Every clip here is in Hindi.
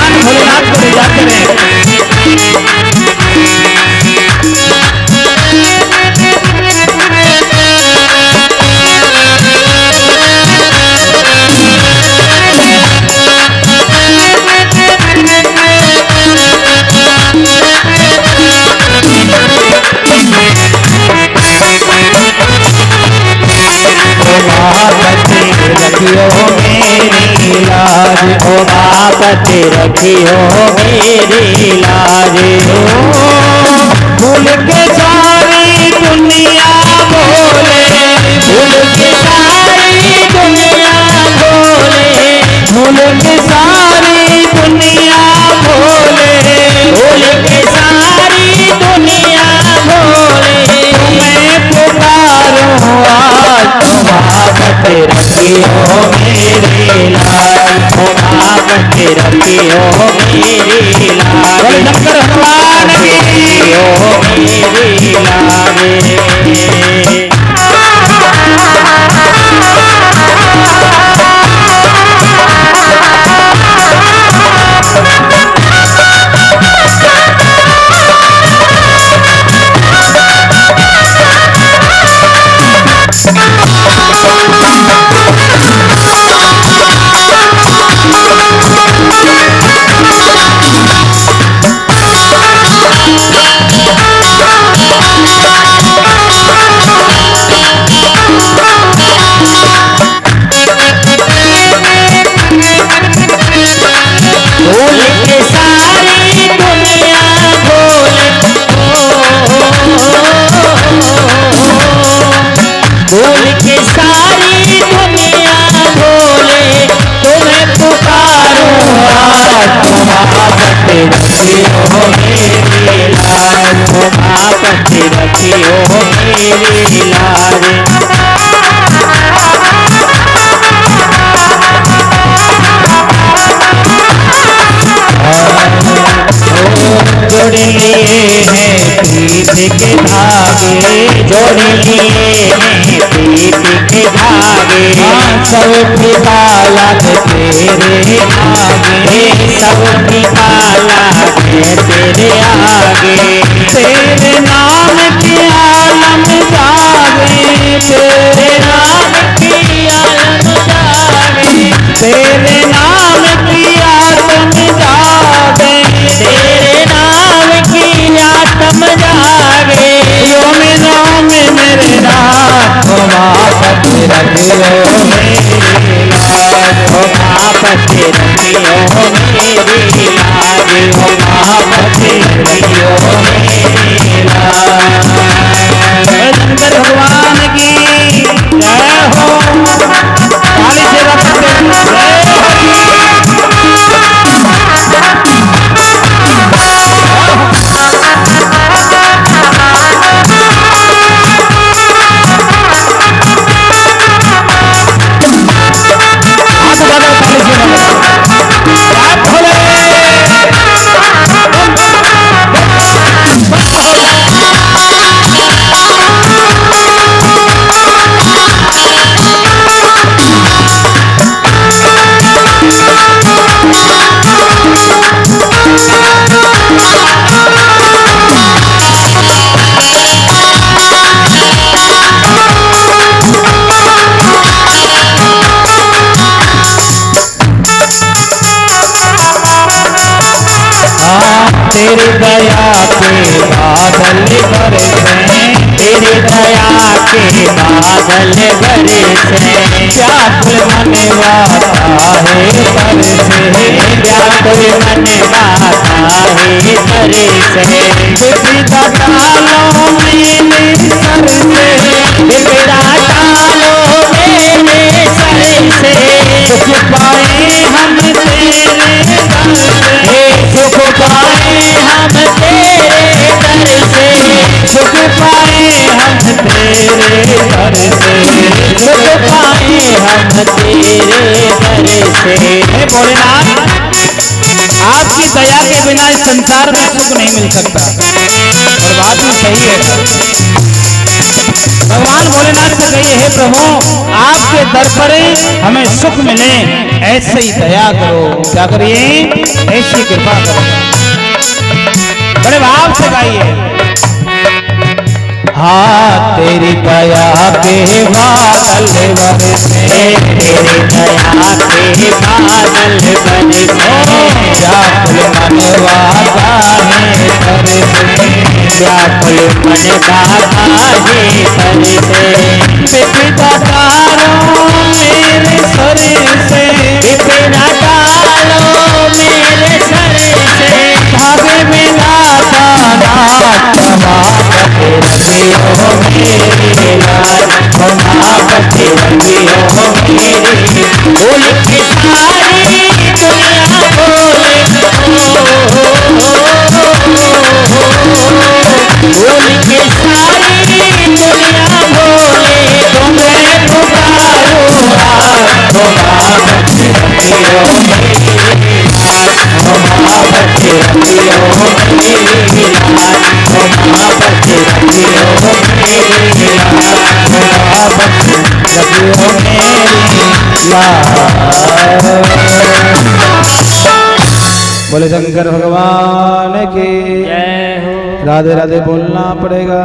भगवान भोलेनाथ को ले जाते रहे। मेरी लाज ओ बापत रखियो मेरी लाज भूल के सारी दुनिया बोले भूल के सारी दुनिया बोले भूल के सारी दुनिया बोले भूल के सारी दुनिया बोले मैं पुकारूं आज बापत रखियो मेरी लाज ओ बापत रखियो मेरी लाज शंकर भगवान रखियो मेरी लाज। जोड़ लिए हैं प्रीत के धागे जोड़ लिए हैं प्रीत के धागे सब निकाला तेरे आगे सब निकाला तेरे आगे तेरे नाम की आलम जागे तेरे नाम की आलम जागे तेरे नाम की आलम जागे तेरे नाम की आत्म जागे नाम मेरे नाथ बापत रखियो मेरी लाज ओ बापत रखियो मेरी लाज ओ बापत रखियो मेरी लाज। शंकर भगवान की जय हो। काली सेवा करते तेरी दया के बादल बरसे तेरी दया के बादल बरसे व्याकुल मन वाता है तरसे व्याकुल मन वाता है तरसे विपदा डालो मेरे सर से विपदा डालो मेरे सर से सुख पाए हम तेरे दर से सुख पाए हम तेरे दर से सुख पाए हम तेरे दर से सुख पाए हम तेरे दर से। हे भोलेनाथ आपकी दया के बिना इस संसार में सुख नहीं मिल सकता और बात में सही है। भगवान भोलेनाथ से कहिए, हे प्रभु आपके दर पर हमें सुख मिले, ऐसे ही दया करो। क्या करिए? ऐसी कृपा करो। बड़े भाव से गाइए। हाँ तेरी दया के बादल बरसे, तेरी दया के बादल बरसे, व्याकुल मनवा काहे तरसे, व्याकुल मनवा काहे तरसे। विपदा तारो मेरे सर से, विपदा तारो मेरे सर से, भागे मिला दाना क्षमा रखियो मेरे लाल, क्षमा रखियो मेरे। बोल के सारी दुनिया बोले, बोल के सारी दुनिया बोले, तुम्हें पुकारो क्षमा रखियो मेरे लाल, क्षमा रखियो मेरे लाल, क्षमा रखियो मेरे लाल, रखियो मेरे लाल। बोले शंकर भगवान की जय हो। राधे राधे बोलना पड़ेगा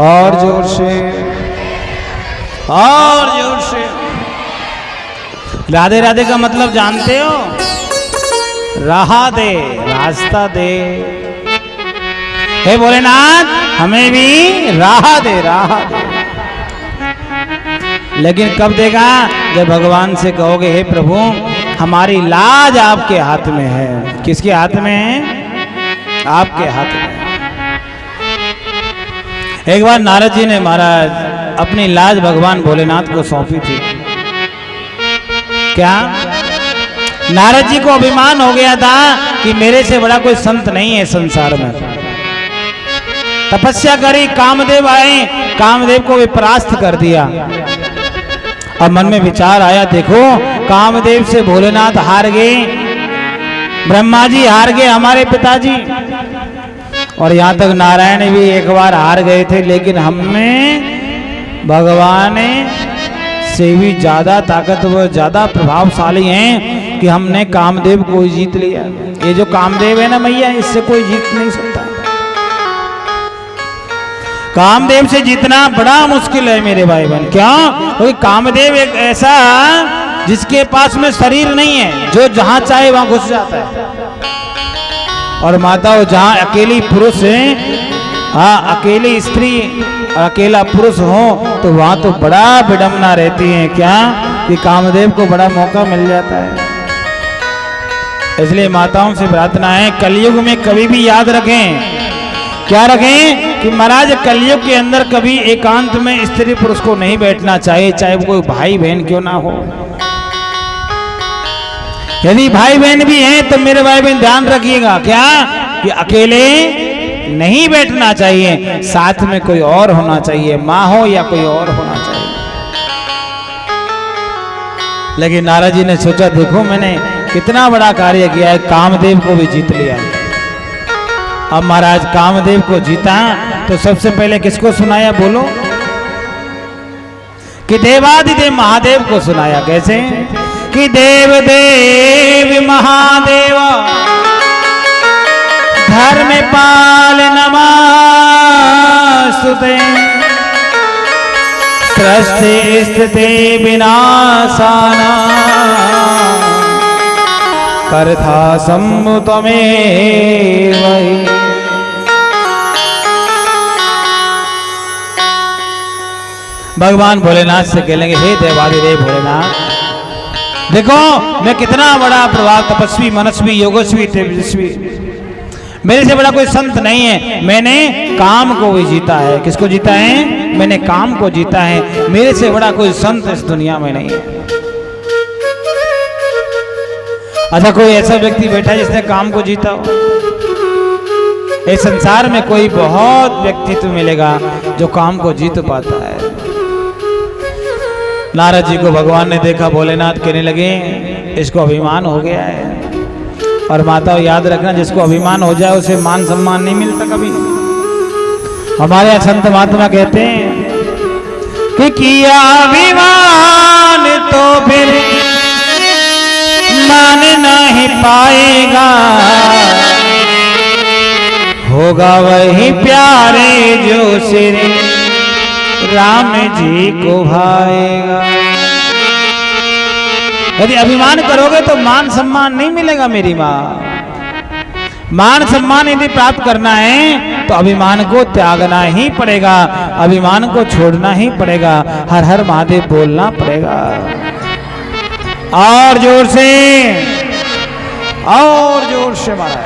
और जोर से, और जोर से। राधे राधे का मतलब जानते हो? राह दे, रास्ता दे। हे भोलेनाथ हमें भी राह दे, राह दे। लेकिन कब देगा? जब भगवान से कहोगे, हे प्रभु हमारी लाज आपके हाथ में है। किसके हाथ में है? आपके हाथ में। एक बार नारद जी ने महाराज अपनी लाज भगवान भोलेनाथ को सौंपी थी। क्या? नारद जी को अभिमान हो गया था कि मेरे से बड़ा कोई संत नहीं है संसार में। तपस्या करी, कामदेव आए, कामदेव को भी परास्त कर दिया। अब मन में विचार आया, देखो कामदेव से भोलेनाथ हार गए, ब्रह्मा जी हार गए, हमारे पिताजी, और यहाँ तक नारायण भी एक बार हार गए थे, लेकिन हमें भगवान से भी ज्यादा ताकतवर, ज्यादा प्रभावशाली हैं कि हमने कामदेव को जीत लिया। ये जो कामदेव है ना मैया, इससे कोई जीत नहीं सकता। कामदेव से जीतना बड़ा मुश्किल है मेरे भाई बहन। क्यों? क्योंकि कामदेव एक ऐसा जिसके पास में शरीर नहीं है, जो जहां चाहे वहां घुस जाता है। और माताओं जहां अकेली पुरुष है, हाँ अकेली स्त्री और अकेला पुरुष हो, तो वहां तो बड़ा विडंबना रहती है। क्या? कि कामदेव को बड़ा मौका मिल जाता है। इसलिए माताओं से प्रार्थना है, कलयुग में कभी भी याद रखें, क्या रखें? कि महाराज कलयुग के अंदर कभी एकांत में स्त्री पुरुष को नहीं बैठना चाहिए, चाहे वो कोई भाई बहन क्यों ना हो। यदि भाई बहन भी हैं तो मेरे भाई बहन ध्यान रखिएगा, क्या? कि अकेले नहीं बैठना चाहिए, साथ में कोई और होना चाहिए, माँ हो या कोई और होना चाहिए। लेकिन नारद जी ने सोचा, देखो मैंने कितना बड़ा कार्य किया है, कामदेव को भी जीत लिया। अब महाराज कामदेव को जीता तो सबसे पहले किसको सुनाया? बोलो। कि देवादिदेव महादेव को सुनाया। कैसे? कि देव देव महादेव धर्म पाल नमस्तुते, सृष्टि स्थिति विनाशाना, कर्ता सम्मुतमेव। भगवान भोलेनाथ से कहेंगे, हे देवादिदेव भोलेनाथ, देखो मैं कितना बड़ा प्रभाव, तपस्वी, मनस्वी, योगस्वी, तेजस्वी, मेरे से बड़ा कोई संत नहीं है। मैंने काम को भी जीता है। किसको जीता है? मैंने काम को जीता है। मेरे से बड़ा कोई संत इस दुनिया में नहीं है। अच्छा, कोई ऐसा व्यक्ति बैठा है जिसने काम को जीता हो? इस संसार में कोई बहुत व्यक्तित्व मिलेगा जो काम को जीत पाता है। नारद जी को भगवान ने देखा, भोलेनाथ कहने लगे, इसको अभिमान हो गया है। और माताओं याद रखना, जिसको अभिमान हो जाए उसे मान सम्मान नहीं मिलता कभी। हमारे यहाँ संत महात्मा कहते हैं कि किया अभिमान तो फिर मान नहीं पाएगा, होगा वही प्यारे जो श्री राम जी को भाएगा। यदि अभिमान करोगे तो मान सम्मान नहीं मिलेगा मेरी माँ। मान सम्मान यदि प्राप्त करना है तो अभिमान को त्यागना ही पड़ेगा, अभिमान को छोड़ना ही पड़ेगा, हर हर महादेव बोलना पड़ेगा। और जोर से, और जोर से मारा।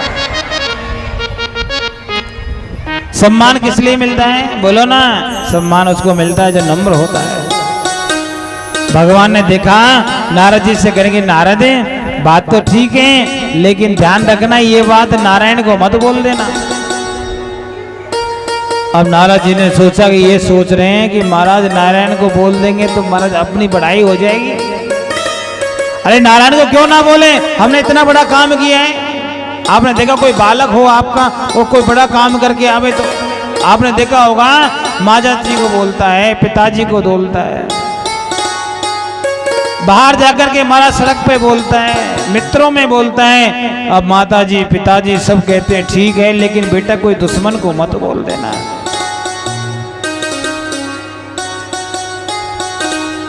सम्मान किस लिए मिलता है बोलो ना? सम्मान उसको मिलता है जो नम्र होता है। भगवान ने देखा नारद जी से करेंगे, नारद बात तो ठीक है लेकिन ध्यान रखना ये बात नारायण को मत बोल देना। अब नारद जी ने सोचा कि ये सोच रहे हैं कि महाराज नारायण को बोल देंगे तो महाराज अपनी बढ़ाई हो जाएगी। अरे नारायण को क्यों ना बोले, हमने इतना बड़ा काम किया है। आपने देखा कोई बालक हो आपका वो कोई बड़ा काम करके आवे तो आपने देखा होगा माता जी को बोलता है, पिताजी को बोलता है, बाहर जाकर के महाराज सड़क पे बोलता है, मित्रों में बोलता है। अब माता जी पिताजी सब कहते हैं ठीक है लेकिन बेटा कोई दुश्मन को मत बोल देना।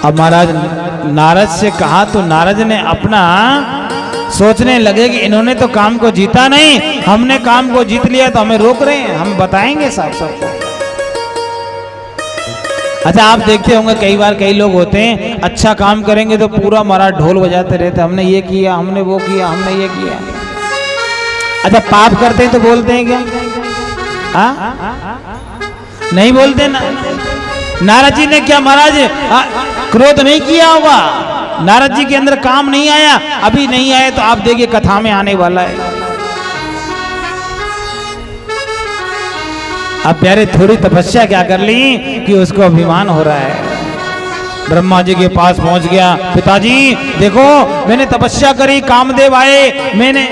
अब महाराज नारद से कहा तो नारद ने अपना सोचने लगे कि इन्होंने तो काम को जीता नहीं, हमने काम को जीत लिया तो हमें रोक रहे हैं, हम बताएंगे साफ साफ। अच्छा आप देखते होंगे कई बार कई लोग होते हैं अच्छा काम करेंगे तो पूरा महाराज ढोल बजाते रहते, हमने ये किया, हमने वो किया, हमने ये किया। अच्छा पाप करते हैं तो बोलते हैं क्या? नहीं बोलते ना। नारद जी ने क्या महाराज क्रोध नहीं किया होगा? नारद जी के अंदर काम नहीं आया, अभी नहीं आया तो आप देखिए कथा में आने वाला है। अब प्यारे थोड़ी तपस्या क्या कर ली कि उसको अभिमान हो रहा है। ब्रह्मा जी के पास पहुंच गया, पिताजी देखो मैंने तपस्या करी, कामदेव आए, मैंने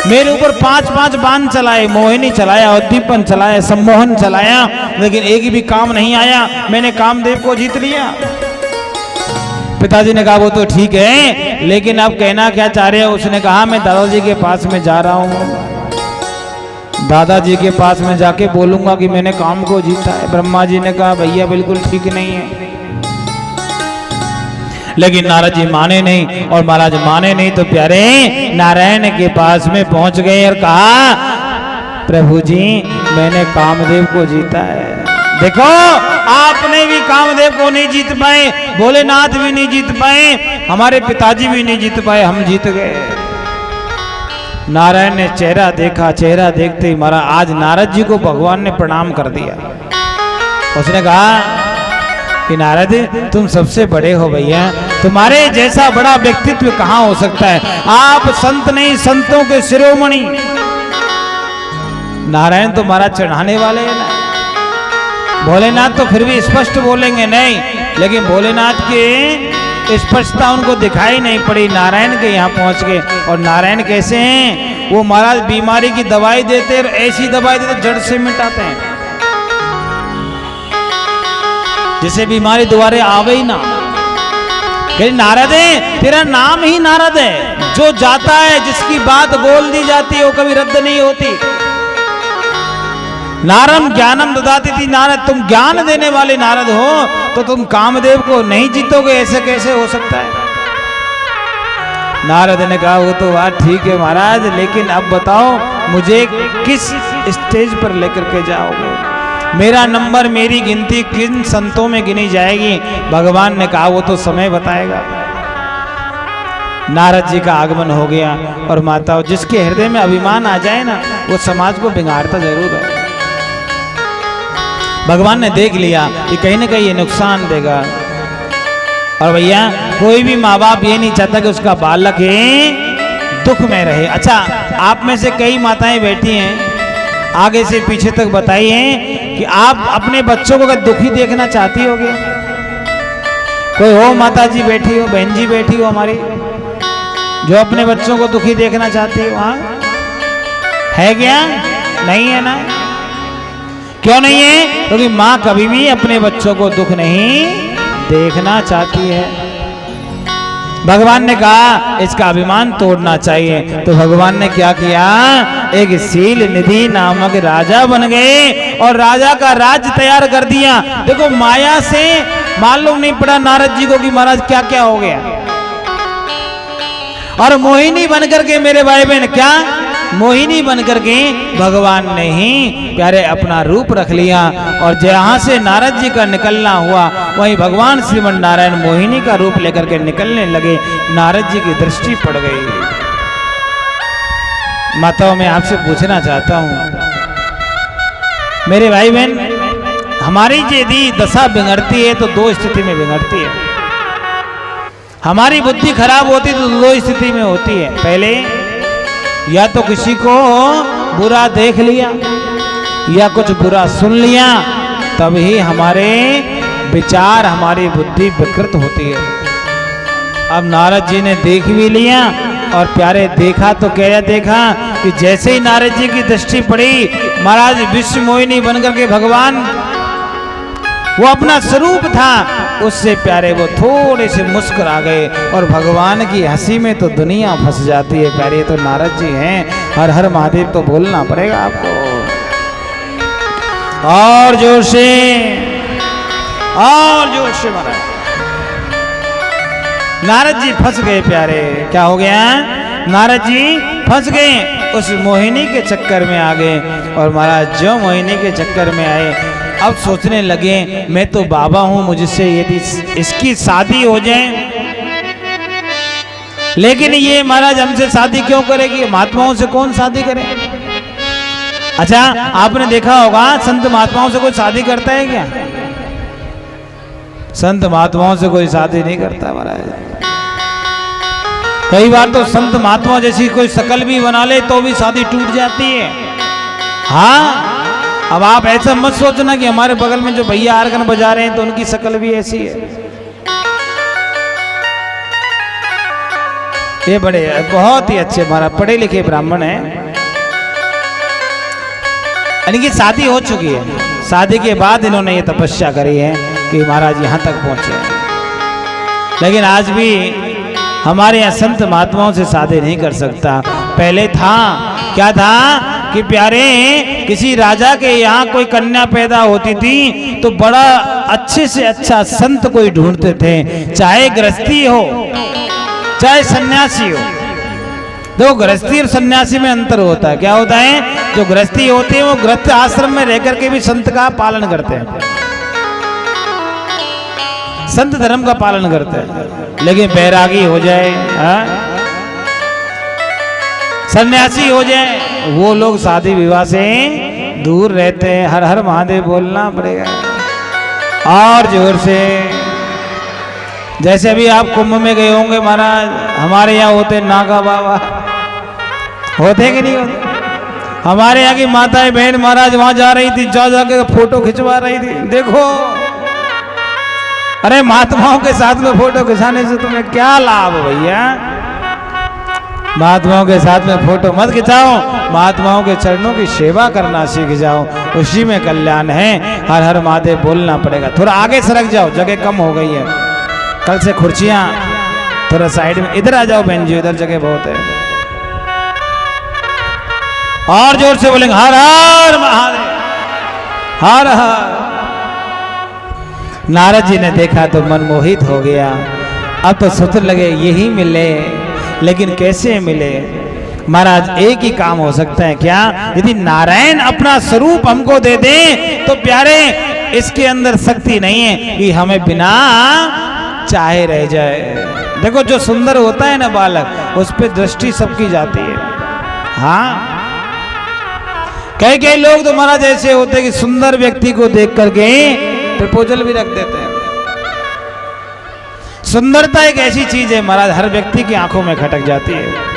मेरे ऊपर 5-5 बाण चलाए, मोहिनी चलाया, उद्दीपन चलाया, सम्मोहन चलाया, लेकिन एक भी काम नहीं आया, मैंने कामदेव को जीत लिया। पिताजी ने कहा वो तो ठीक है लेकिन आप कहना क्या चाह रहे हो? उसने कहा मैं दादाजी के पास में जा रहा हूँ, दादाजी के पास में जाके बोलूंगा कि मैंने काम को जीता है। ब्रह्मा जी ने कहा भैया बिल्कुल ठीक नहीं है, लेकिन नारद जी माने नहीं, और महाराज माने नहीं तो प्यारे नारायण के पास में पहुंच गए और कहा प्रभु जी मैंने कामदेव को जीता है। देखो आपने भी कामदेव को नहीं जीत पाए, भोलेनाथ भी नहीं जीत पाए, हमारे पिताजी भी नहीं जीत पाए, हम जीत गए। नारायण ने चेहरा देखा, चेहरा देखते ही महाराज आज नारद जी को भगवान ने प्रणाम कर दिया। उसने कहा कि नारद तुम सबसे बड़े हो भैया, तुम्हारे जैसा बड़ा व्यक्तित्व कहाँ हो सकता है, आप संत नहीं संतों के शिरोमणि। नारायण तो महाराज चढ़ाने वाले हैं ना, भोलेनाथ तो फिर भी स्पष्ट बोलेंगे नहीं, लेकिन भोलेनाथ की स्पष्टता उनको दिखाई नहीं पड़ी, नारायण के यहाँ पहुंच गए। और नारायण कैसे हैं? वो महाराज बीमारी की दवाई देते, ऐसी दवाई देते जड़ से मिटाते हैं, जिसे बीमारी दोबारे आवे ही ना। नारद है, तेरा नाम ही नारद है, जो जाता है जिसकी बात बोल दी जाती है वो कभी रद्द नहीं होती। नारम ज्ञानम ददाति थी, नारद तुम ज्ञान देने वाले नारद हो तो तुम कामदेव को नहीं जीतोगे, ऐसे कैसे हो सकता है? नारद ने कहा वो तो बात ठीक है महाराज, लेकिन अब बताओ मुझे किस स्टेज पर लेकर के जाओगे, मेरा नंबर मेरी गिनती किन संतों में गिनी जाएगी? भगवान ने कहा वो तो समय बताएगा। नारद जी का आगमन हो गया, और माताओं जिसके हृदय में अभिमान आ जाए ना वो समाज को बिगाड़ता जरूर है। भगवान ने देख लिया कि कहीं ना कहीं ये नुकसान देगा, और भैया कोई भी माँ बाप ये नहीं चाहता कि उसका बालक है दुख में रहे। अच्छा आप में से कई माताएं बैठी हैं, आगे से पीछे तक बताई हैं कि आप अपने बच्चों को अगर दुखी देखना चाहती होगी, कोई हो माता जी बैठी हो, बहन जी बैठी हो हमारी, जो अपने बच्चों को दुखी देखना चाहती हो? हाँ है क्या? नहीं है ना? क्यों नहीं है? क्योंकि माँ कभी भी अपने बच्चों को दुख नहीं देखना चाहती है। भगवान ने कहा इसका अभिमान तोड़ना चाहिए, तो भगवान ने क्या किया? एक शील निधि नामक राजा बन गए और राजा का राज्य तैयार कर दिया। देखो माया से मालूम नहीं पड़ा नारद जी को कि महाराज क्या क्या हो गया। और मोहिनी बनकर के मेरे भाई बहन, क्या मोहिनी बनकर के भगवान ने ही प्यारे अपना रूप रख लिया। और जहां से नारद जी का निकलना हुआ वहीं भगवान श्रीमन नारायण मोहिनी का रूप लेकर के निकलने लगे। नारद जी की दृष्टि पड़ गई। माताओं, मैं आपसे पूछना चाहता हूं मेरे भाई बहन, हमारी यदि दशा बिगड़ती है तो दो स्थिति में बिगड़ती है। हमारी बुद्धि खराब होती तो दो स्थिति में होती है। पहले या तो किसी को बुरा देख लिया या कुछ बुरा सुन लिया, तभी हमारे विचार, हमारी बुद्धि विकृत होती है। अब नारद जी ने देख भी लिया और प्यारे देखा तो क्या देखा कि जैसे ही नारद जी की दृष्टि पड़ी, महाराज विश्व मोहिनी बनकर के भगवान वो अपना स्वरूप था, उससे प्यारे वो थोड़े से मुस्कुरा गए। और भगवान की हंसी में तो दुनिया फंस जाती है। प्यारे ये तो नारद जी हैं, हर हर महादेव तो बोलना पड़ेगा आपको और जोर से, और जोर से महाराज। नारद जी फंस गए प्यारे। क्या हो गया? नारद जी फंस गए, उस मोहिनी के चक्कर में आ गए। और महाराज जो मोहिनी के चक्कर में आए, अब सोचने लगे मैं तो बाबा हूं, मुझसे यदि इसकी शादी हो जाए, लेकिन ये महाराज हमसे शादी क्यों करेगी? महात्माओं से कौन शादी करे? अच्छा, आपने देखा होगा संत महात्माओं से कोई शादी करता है क्या? संत महात्माओं से कोई शादी नहीं करता महाराज। कई बार तो संत महात्मा जैसी कोई शकल भी बना ले तो भी शादी टूट जाती है। हाँ, अब आप ऐसा मत सोचना कि हमारे बगल में जो भैया आर्गन बजा रहे हैं तो उनकी शक्ल भी ऐसी है। ये बड़े बहुत ही अच्छे महाराज पढ़े लिखे ब्राह्मण हैं। इनकी शादी हो चुकी है। शादी के बाद इन्होंने ये तपस्या करी है कि महाराज यहाँ तक पहुंचे। लेकिन आज भी हमारे यहाँ संत महात्माओं से शादी नहीं कर सकता। पहले था, क्या था कि प्यारे किसी राजा के यहाँ कोई कन्या पैदा होती थी तो बड़ा अच्छे से अच्छा संत कोई ढूंढते थे, चाहे गृहस्थी हो चाहे सन्यासी हो। देखो गृहस्थी और सन्यासी में अंतर होता है। क्या होता है? जो गृहस्थी होते हैं वो गृहस्थ आश्रम में रहकर के भी संत का पालन करते हैं, संत धर्म का पालन करते हैं। लेकिन बैरागी हो जाए, सन्यासी हो जाए, वो लोग शादी विवाह से दूर रहते हैं। हर हर महादेव बोलना पड़ेगा और जोर से। जैसे अभी आप कुंभ में गए होंगे महाराज, हमारे यहाँ होते नागा बाबा, होते कि नहीं होते? हमारे यहाँ की माताएं बहन महाराज वहां जा रही थी, जा जाके फोटो खिंचवा रही थी। देखो, अरे महात्माओं के साथ में फोटो खिंचाने से तुम्हें क्या लाभ भैया? महात्माओं के साथ में फोटो मत खिंचाओ, महात्माओं के चरणों की सेवा करना सीख जाओ, उसी में कल्याण है। हर हर महादेव बोलना पड़ेगा। थोड़ा आगे सरक जाओ, जगह कम हो गई है। कल से खुर्चियां थोड़ा साइड में, इधर आ जाओ बहन जी, इधर जगह बहुत है। और जोर से बोलेंगे हर हर महादेव, हर हर। नारद जी ने देखा तो मन मोहित हो गया। अब तो सोचने लगे यही मिले, लेकिन कैसे मिले? महाराज एक ही काम हो सकता है। क्या? यदि नारायण अपना स्वरूप हमको दे दे तो प्यारे इसके अंदर शक्ति नहीं है कि हमें बिना चाहे रह जाए। देखो जो सुंदर होता है ना बालक, उस पर दृष्टि सबकी जाती है। हाँ, कई लोग तो महाराज ऐसे होते हैं कि सुंदर व्यक्ति को देख करके प्रपोजल भी रख देते हैं। सुंदरता एक ऐसी चीज है महाराज, हर व्यक्ति की आंखों में खटक जाती है।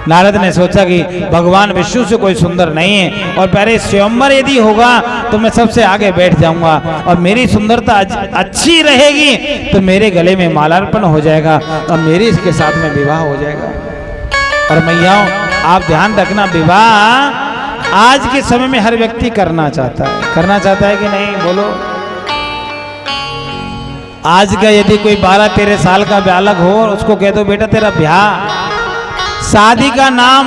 नारद ने सोचा कि भगवान विष्णु से कोई सुंदर नहीं है, और प्यारे स्वयंवर यदि होगा तो मैं सबसे आगे बैठ जाऊंगा, और मेरी सुंदरता अच्छी रहेगी तो मेरे गले में मालार्पण हो जाएगा और मेरी इसके साथ में विवाह हो जाएगा। और मैयाओं आप ध्यान रखना, विवाह आज के समय में हर व्यक्ति करना चाहता है कि नहीं, बोलो। आज का यदि कोई 12-13 साल का बालक हो, उसको कह दो बेटा तेरा ब्याह, शादी का नाम